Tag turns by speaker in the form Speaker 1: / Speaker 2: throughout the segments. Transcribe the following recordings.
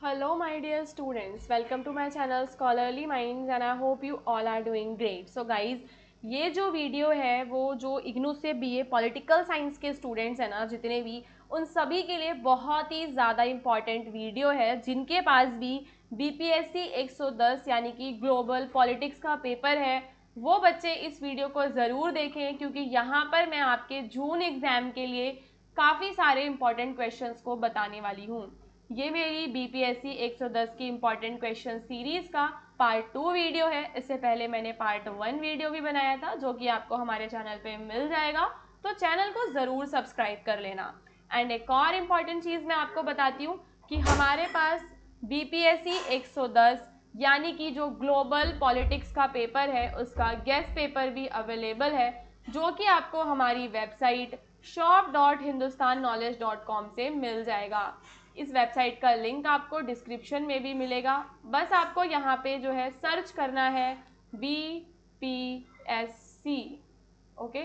Speaker 1: Hello my dear students, welcome to my channel Scholarly Minds and I hope you all are doing great. So guys, ये जो video है वो जो इग्नू से BA political science के students हैं ना जितने भी, उन सभी के लिए बहुत ही ज़्यादा इम्पॉर्टेंट वीडियो है। जिनके पास भी बीपीएससी 110 यानी कि ग्लोबल पॉलिटिक्स का पेपर है वो बच्चे इस वीडियो को ज़रूर देखें, क्योंकि यहाँ पर मैं आपके जून एग्ज़ाम के लिए काफ़ी सारे इम्पॉर्टेंट क्वेश्चंस को बताने वाली हूँ। ये मेरी बीपीएससी 110 की इम्पॉर्टेंट क्वेश्चन सीरीज का पार्ट 2 वीडियो है। इससे पहले मैंने पार्ट 1 वीडियो भी बनाया था जो कि आपको हमारे चैनल पे मिल जाएगा, तो चैनल को ज़रूर सब्सक्राइब कर लेना। एंड एक और इम्पॉर्टेंट चीज़ मैं आपको बताती हूँ कि हमारे पास बीपीएससी 110 यानी कि जो ग्लोबल पॉलिटिक्स का पेपर है उसका गेस्ट पेपर भी अवेलेबल है, जो कि आपको हमारी वेबसाइट shop.hindustanknowledge.com से मिल जाएगा। इस वेबसाइट का लिंक आपको डिस्क्रिप्शन में भी मिलेगा। बस आपको यहाँ पे जो है सर्च करना है BPSC, ओके,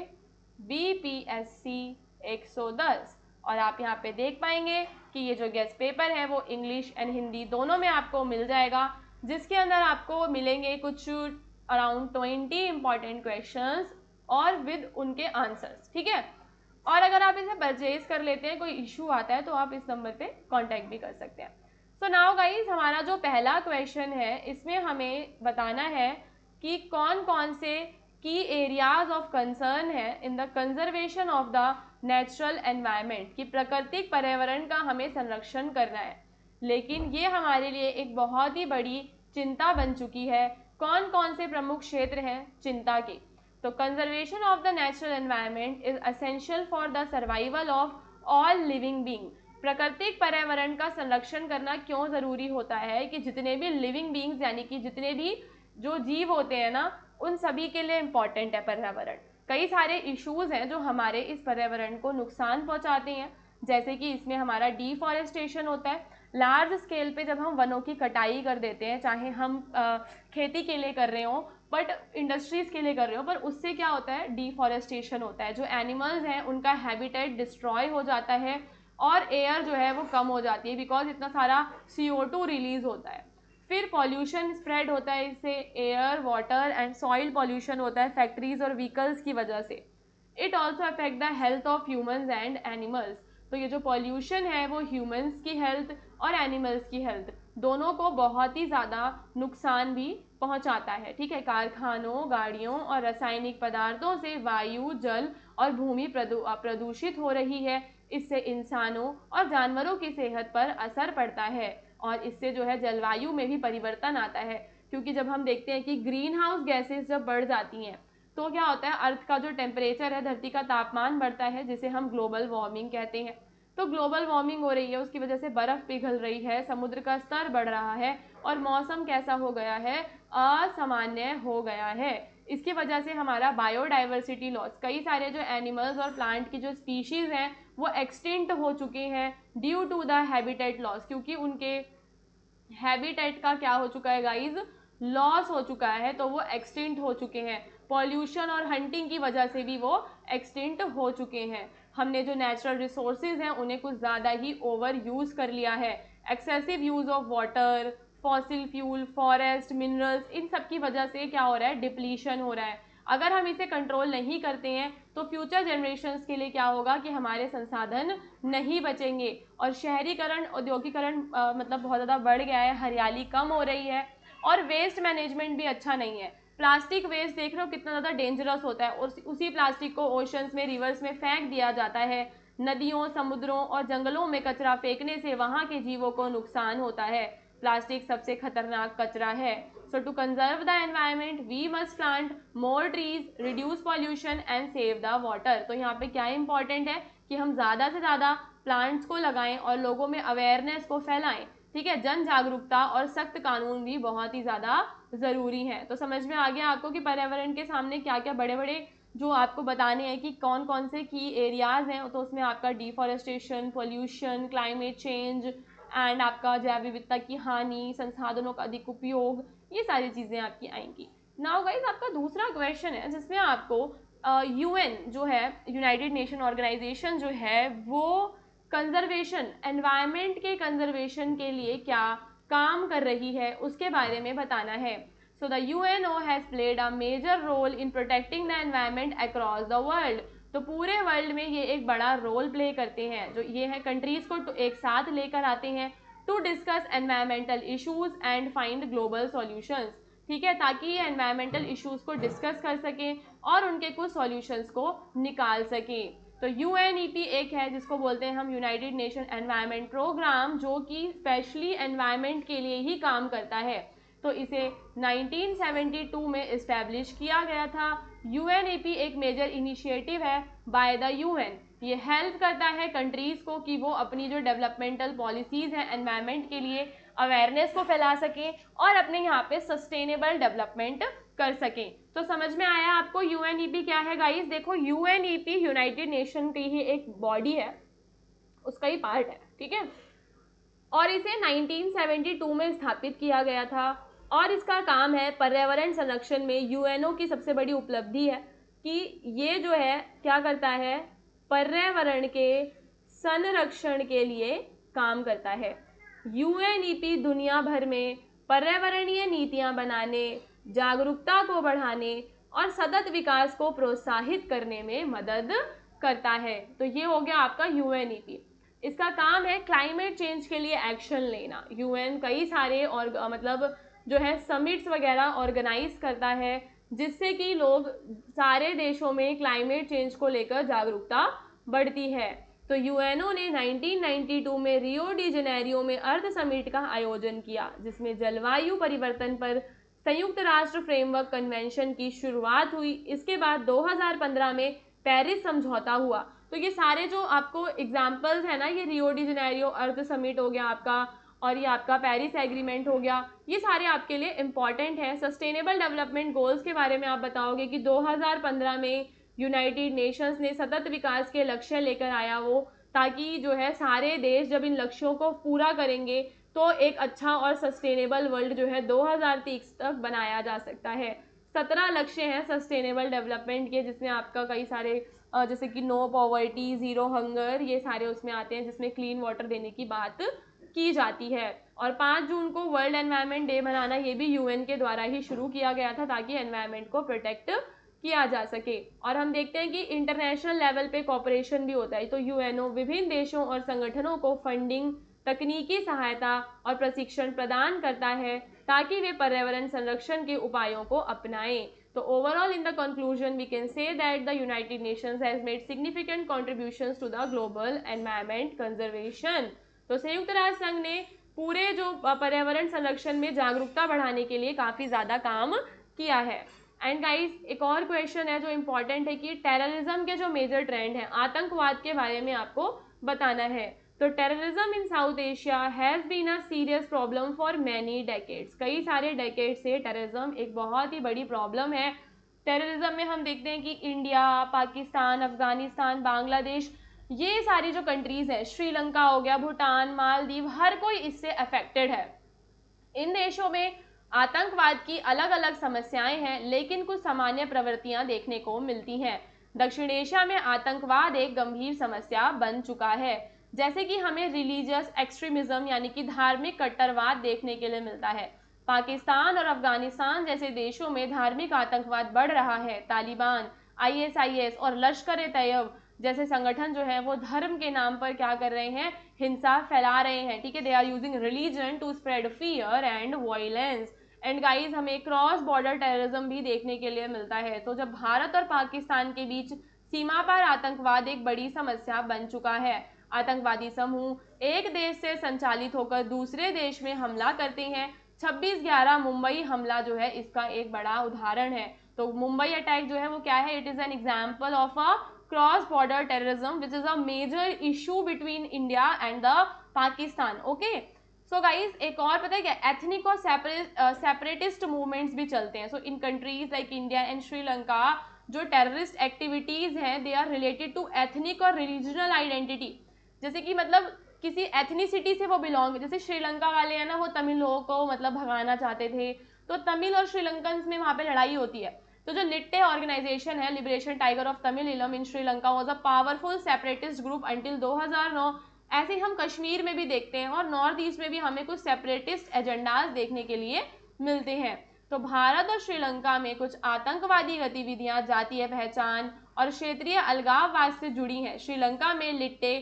Speaker 1: BPSC 110 और आप यहाँ पे देख पाएंगे कि ये जो गेस्ट पेपर है वो इंग्लिश एंड हिंदी दोनों में आपको मिल जाएगा, जिसके अंदर आपको मिलेंगे कुछ अराउंड 20 इंपॉर्टेंट क्वेश्चंस और विद उनके आंसर्स, ठीक है। और अगर आप इसे परचेज कर लेते हैं, कोई इशू आता है तो आप इस नंबर पे कांटेक्ट भी कर सकते हैं। सो नाउ गाइज, हमारा जो पहला क्वेश्चन है इसमें हमें बताना है कि कौन कौन से की एरियाज ऑफ कंसर्न है in the conservation of the natural environment, कि प्राकृतिक पर्यावरण का हमें संरक्षण करना है। लेकिन ये हमारे लिए एक बहुत ही बड़ी चिंता बन चुकी है। कौन कौन से प्रमुख क्षेत्र हैं चिंता के? तो conservation of the natural environment is essential for the survival of all living being. प्राकृतिक पर्यावरण का संरक्षण करना क्यों ज़रूरी होता है कि जितने भी लिविंग बीइंग्स यानी कि जितने भी जो जीव होते हैं ना, उन सभी के लिए इम्पॉर्टेंट है पर्यावरण। कई सारे इश्यूज हैं जो हमारे इस पर्यावरण को नुकसान पहुंचाते हैं, जैसे कि इसमें हमारा डिफॉरेस्टेशन होता है। लार्ज स्केल पे जब हम वनों की कटाई कर देते हैं, चाहे हम खेती के लिए कर रहे हो बट इंडस्ट्रीज के लिए कर रहे हो, पर उससे क्या होता है, डिफॉरेस्टेशन होता है। जो एनिमल्स हैं उनका हैबिटेट डिस्ट्रॉय हो जाता है और एयर जो है वो कम हो जाती है, बिकॉज इतना सारा CO2 रिलीज होता है। फिर पॉल्यूशन स्प्रेड होता है, इससे air, water and soil pollution होता है फैक्ट्रीज और व्हीकल्स की वजह से। It also affect the health of humans and animals. तो ये जो पॉल्यूशन है वो ह्यूमन्स की हेल्थ और एनिमल्स की हेल्थ दोनों को बहुत ही ज़्यादा नुकसान भी पहुंचाता है, ठीक है। कारखानों, गाड़ियों और रासायनिक पदार्थों से वायु, जल और भूमि प्रदूषित हो रही है। इससे इंसानों और जानवरों की सेहत पर असर पड़ता है और इससे जो है जलवायु में भी परिवर्तन आता है, क्योंकि जब हम देखते हैं कि ग्रीन हाउस गैसेज जब बढ़ जाती हैं तो क्या होता है, अर्थ का जो टेम्परेचर है, धरती का तापमान बढ़ता है, जिसे हम ग्लोबल वार्मिंग कहते हैं। तो ग्लोबल वार्मिंग हो रही है, उसकी वजह से बर्फ पिघल रही है, समुद्र का स्तर बढ़ रहा है और मौसम कैसा हो गया है, असामान्य हो गया है। इसकी वजह से हमारा बायोडाइवर्सिटी लॉस, कई सारे जो एनिमल्स और प्लांट की जो स्पीशीज हैं वो एक्सटिंक्ट हो चुके हैं due to the habitat loss, क्योंकि उनके हैबिटेट का क्या हो चुका है गाइज, लॉस हो चुका है, तो वो एक्सटिंक्ट हो चुके हैं। पॉल्यूशन और हंटिंग की वजह से भी वो एक्सटिंक्ट हो चुके हैं। हमने जो नेचुरल रिसोर्सेज हैं उन्हें कुछ ज़्यादा ही ओवर यूज़ कर लिया है। Excessive use of water, fossil fuel, forest, minerals, इन सब की वजह से क्या हो रहा है, डिप्लीशन हो रहा है। अगर हम इसे कंट्रोल नहीं करते हैं तो फ्यूचर जनरेशन्स के लिए क्या होगा कि हमारे संसाधन नहीं बचेंगे और शहरीकरण, औद्योगिकरण मतलब बहुत ज़्यादा बढ़ गया है, हरियाली कम हो रही है और वेस्ट मैनेजमेंट भी अच्छा नहीं है। प्लास्टिक वेस्ट देख रहे हो कितना ज़्यादा डेंजरस होता है, और उसी प्लास्टिक को ओशंस में, रिवर्स में फेंक दिया जाता है। नदियों, समुद्रों और जंगलों में कचरा फेंकने से वहाँ के जीवों को नुकसान होता है। प्लास्टिक सबसे खतरनाक कचरा है। So to conserve the environment, we must plant more trees, reduce pollution and save the water. तो यहाँ पे क्या इम्पोर्टेंट है कि हम ज़्यादा से ज़्यादा प्लांट्स को लगाएं और लोगों में अवेयरनेस को फैलाएं, ठीक है। जन जागरूकता और सख्त कानून भी बहुत ही ज़्यादा ज़रूरी है। तो समझ में आ गया आपको कि पर्यावरण के सामने क्या क्या बड़े बड़े जो आपको बताने हैं कि कौन कौन से की एरियाज हैं। तो उसमें आपका deforestation, pollution, climate change and आपका जैव विविधता की हानि, संसाधनों का अधिक उपयोग, ये सारी चीज़ें आपकी आएंगी। नाउ गाइज, आपका दूसरा क्वेश्चन है जिसमें आपको UN जो है, यूनाइटेड नेशन ऑर्गेनाइजेशन जो है, वो कंजर्वेशन, एनवायरनमेंट के कंजर्वेशन के लिए क्या काम कर रही है उसके बारे में बताना है। So the UNO has played a major role in protecting the environment across the world. तो पूरे वर्ल्ड में ये एक बड़ा रोल प्ले करते हैं, जो ये है कंट्रीज को तो एक साथ लेकर आते हैं to discuss environmental issues and find global solutions. ठीक है, ताकि ये एनवायरमेंटल इश्यूज को डिस्कस कर सकें और उनके कुछ सॉल्यूशंस को निकाल सकें। तो UNEP एक है जिसको बोलते हैं हम यूनाइटेड नेशन एनवायरनमेंट प्रोग्राम, जो कि स्पेशली एनवायरनमेंट के लिए ही काम करता है। तो इसे 1972 में इस्टेब्लिश किया गया था। UNEP एक मेजर इनिशिएटिव है बाय द UN। ये हेल्प करता है कंट्रीज़ को कि वो अपनी जो डेवलपमेंटल पॉलिसीज़ हैं एनवायरनमेंट के लिए अवेयरनेस को फैला सकें और अपने यहाँ पे सस्टेनेबल डेवलपमेंट कर सकें। तो समझ में आया आपको UNEP क्या है गाइस? देखो, UNEP यूनाइटेड नेशन की ही एक बॉडी है, उसका ही पार्ट है, ठीक है, और इसे 1972 में स्थापित किया गया था और इसका काम है पर्यावरण संरक्षण में। UNO की सबसे बड़ी उपलब्धि है कि ये जो है क्या करता है, पर्यावरण के संरक्षण के लिए काम करता है। UNEP दुनिया भर में पर्यावरणीय नीतियां बनाने, जागरूकता को बढ़ाने और सतत विकास को प्रोत्साहित करने में मदद करता है। तो ये हो गया आपका UNEP। इसका काम है क्लाइमेट चेंज के लिए एक्शन लेना। UN कई सारे और मतलब जो है समिट्स वगैरह ऑर्गेनाइज करता है, जिससे कि लोग सारे देशों में क्लाइमेट चेंज को लेकर जागरूकता बढ़ती है। तो UNO ने 1992 में रियो डी जेनेरियो में अर्थ समिट का आयोजन किया, जिसमें जलवायु परिवर्तन पर संयुक्त राष्ट्र फ्रेमवर्क कन्वेंशन की शुरुआत हुई। इसके बाद 2015 में पेरिस समझौता हुआ। तो ये सारे जो आपको एग्जाम्पल्स है ना, ये रियो डी जेनेरियो अर्थ समिट हो गया आपका, और ये आपका पेरिस एग्रीमेंट हो गया, ये सारे आपके लिए इंपॉर्टेंट है। सस्टेनेबल डेवलपमेंट गोल्स के बारे में आप बताओगे कि 2015 में यूनाइटेड नेशंस ने सतत विकास के लक्ष्य लेकर आया वो, ताकि जो है सारे देश जब इन लक्ष्यों को पूरा करेंगे तो एक अच्छा और सस्टेनेबल वर्ल्ड जो है 2030 तक बनाया जा सकता है। 17 लक्ष्य हैं सस्टेनेबल डेवलपमेंट के, जिसमें आपका कई सारे जैसे कि नो पॉवर्टी, ज़ीरो हंगर, ये सारे उसमें आते हैं, जिसमें क्लीन वाटर देने की बात की जाती है। और 5 जून को वर्ल्ड एनवायरनमेंट डे मनाना ये भी UN के द्वारा ही शुरू किया गया था, ताकि एनवायरनमेंट को प्रोटेक्ट किया जा सके। और हम देखते हैं कि इंटरनेशनल लेवल पे कॉपरेशन भी होता है। तो UNO विभिन्न देशों और संगठनों को फंडिंग, तकनीकी सहायता और प्रशिक्षण प्रदान करता है, ताकि वे पर्यावरण संरक्षण के उपायों को अपनाएं। तो overall in the conclusion we can say that the United Nations has made significant contributions to the global environment conservation. तो संयुक्त राष्ट्र संघ ने पूरे जो पर्यावरण संरक्षण में जागरूकता बढ़ाने के लिए काफ़ी ज़्यादा काम किया है। एंड गाइस, एक और क्वेश्चन है जो इम्पॉर्टेंट है कि टेररिज्म के जो मेजर ट्रेंड हैं, आतंकवाद के बारे में आपको बताना है। तो terrorism in South Asia has been a serious problem for many decades. कई सारे डेकेड से टेररिज्म एक बहुत ही बड़ी प्रॉब्लम है। टेररिज्म में हम देखते हैं कि इंडिया, पाकिस्तान, अफगानिस्तान, बांग्लादेश, ये सारी जो कंट्रीज़ हैं, श्रीलंका हो गया, भूटान, मालदीव, हर कोई इससे अफेक्टेड है। इन देशों में आतंकवाद की अलग अलग समस्याएं हैं, लेकिन कुछ सामान्य प्रवृत्तियां देखने को मिलती हैं। दक्षिण एशिया में आतंकवाद एक गंभीर समस्या बन चुका है, जैसे कि हमें रिलीजियस एक्सट्रीमिज्म यानी कि धार्मिक कट्टरवाद देखने के लिए मिलता है। पाकिस्तान और अफगानिस्तान जैसे देशों में धार्मिक आतंकवाद बढ़ रहा है। तालिबान, ISIS और लश्कर-ए-तैयब जैसे संगठन जो है वो धर्म के नाम पर क्या कर रहे हैं, हिंसा फैला रहे हैं। ठीक है, they are using religion to spread fear and violence. And guys, हमें क्रॉस बॉर्डर टेररिज्म भी देखने के लिए मिलता है। तो जब भारत और पाकिस्तान के बीच सीमा पर आतंकवाद एक बड़ी समस्या बन चुका है। आतंकवादी समूह एक देश से संचालित होकर दूसरे देश में हमला करते हैं। 26/11 मुंबई हमला जो है इसका एक बड़ा उदाहरण है। तो मुंबई अटैक जो है वो क्या है, it is an example of a cross border terrorism which is a major issue between India and the Pakistan. Okay, so guys, एक और पता है क्या, एथनिक और सेपरेटिस्ट मूवमेंट्स भी चलते हैं। So in countries like India and Sri Lanka जो टेररिस्ट एक्टिविटीज हैं they are related to ethnic और रिलीजनल आइडेंटिटी। जैसे कि मतलब किसी एथनिसिटी से वो बिलोंग, जैसे श्रीलंका वाले हैं ना, वो तमिल लोगों को मतलब भगाना चाहते थे, तो तमिल और श्रीलंकन्स में वहाँ पे लड़ाई होती है। तो जो लिट्टे ऑर्गेनाइजेशन है, liberation tiger of Tamil Eelam in Sri Lanka, was a powerful separatist group until 2009 ऐसे ही हम कश्मीर में भी देखते हैं और नॉर्थ ईस्ट में भी हमें कुछ सेपरेटिस्ट एजेंडाज देखने के लिए मिलते हैं। तो भारत और श्रीलंका में कुछ आतंकवादी गतिविधियां जातीय पहचान और क्षेत्रीय अलगाववाद से जुड़ी हैं। श्रीलंका में लिट्टे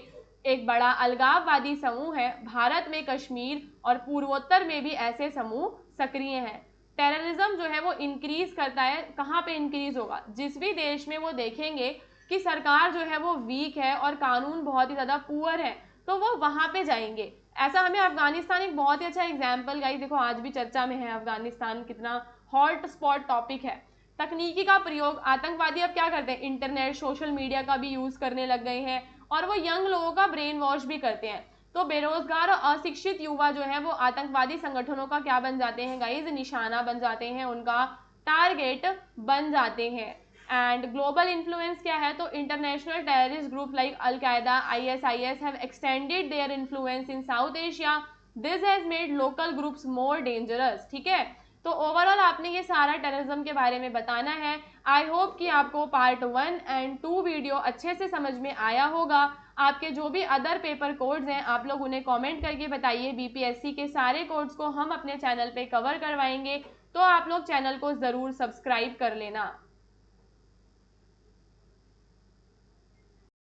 Speaker 1: एक बड़ा अलगाववादी समूह है। भारत में कश्मीर और पूर्वोत्तर में भी ऐसे समूह सक्रिय हैं। टेररिज्म जो है वो इंक्रीज करता है, कहाँ पे इंक्रीज होगा? जिस भी देश में वो देखेंगे कि सरकार जो है वो वीक है और कानून बहुत ही ज़्यादा पुअर है, तो वो वहाँ पे जाएंगे। ऐसा हमें अफगानिस्तान एक बहुत ही अच्छा एग्जाम्पल, गाइस देखो आज भी चर्चा में है अफगानिस्तान, कितना हॉट स्पॉट टॉपिक है। तकनीकी का प्रयोग, आतंकवादी अब क्या करते हैं, इंटरनेट सोशल मीडिया का भी यूज करने लग गए हैं और वो यंग लोगों का ब्रेन वॉश भी करते हैं। तो बेरोजगार और अशिक्षित युवा जो है वो आतंकवादी संगठनों का क्या बन जाते हैं गाइज, निशाना बन जाते हैं, उनका टारगेट बन जाते हैं। एंड ग्लोबल इन्फ्लुएंस क्या है, तो international terrorist group like all कायदा, ISIS have extended their influence in South Asia. This has made local groups more dangerous. ठीक है, तो ओवरऑल आपने ये सारा टेररिज्म के बारे में बताना है। आई होप कि आपको पार्ट 1 एंड 2 वीडियो अच्छे से समझ में आया होगा। आपके जो भी अदर पेपर कोड्स हैं आप लोग उन्हें कमेंट करके बताइए। BPSC के सारे कोड्स को हम अपने चैनल पे कवर करवाएंगे, तो आप लोग चैनल को ज़रूर सब्सक्राइब कर लेना।